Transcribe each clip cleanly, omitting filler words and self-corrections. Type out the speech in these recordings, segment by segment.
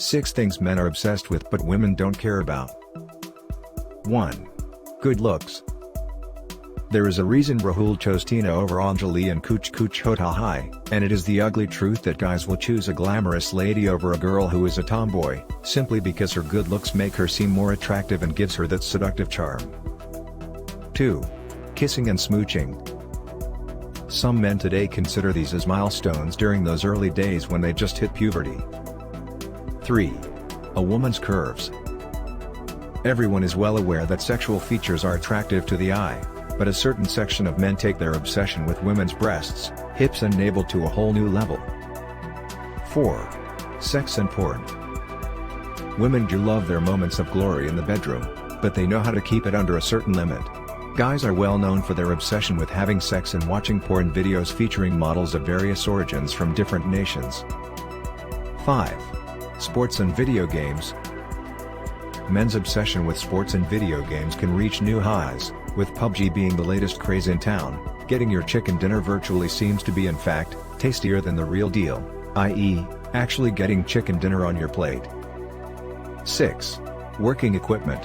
6 things men are obsessed with but women don't care about. 1. Good looks. There is a reason Rahul chose Tina over Anjali and Kuch Kuch Hota Hai, and it is the ugly truth that guys will choose a glamorous lady over a girl who is a tomboy, simply because her good looks make her seem more attractive and gives her that seductive charm. 2. Kissing and smooching. Some men today consider these as milestones during those early days when they just hit puberty. 3. A woman's curves. Everyone is well aware that sexual features are attractive to the eye, but a certain section of men take their obsession with women's breasts, hips and navel to a whole new level. 4. Sex and porn. Women do love their moments of glory in the bedroom, but they know how to keep it under a certain limit. Guys are well known for their obsession with having sex and watching porn videos featuring models of various origins from different nations. 5. Sports and video games. Men's obsession with sports and video games can reach new highs, with PUBG being the latest craze in town. Getting your chicken dinner virtually seems to be in fact, tastier than the real deal, i.e., actually getting chicken dinner on your plate. 6. Working equipment.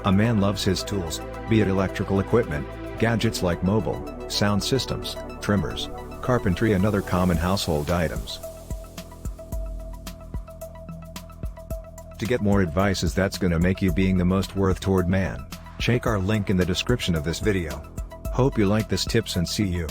A man loves his tools, be it electrical equipment, gadgets like mobile, sound systems, trimmers, carpentry and other common household items. To get more advice as that's gonna make you being the most worth toward man, check our link in the description of this video. Hope you like this tips and see you.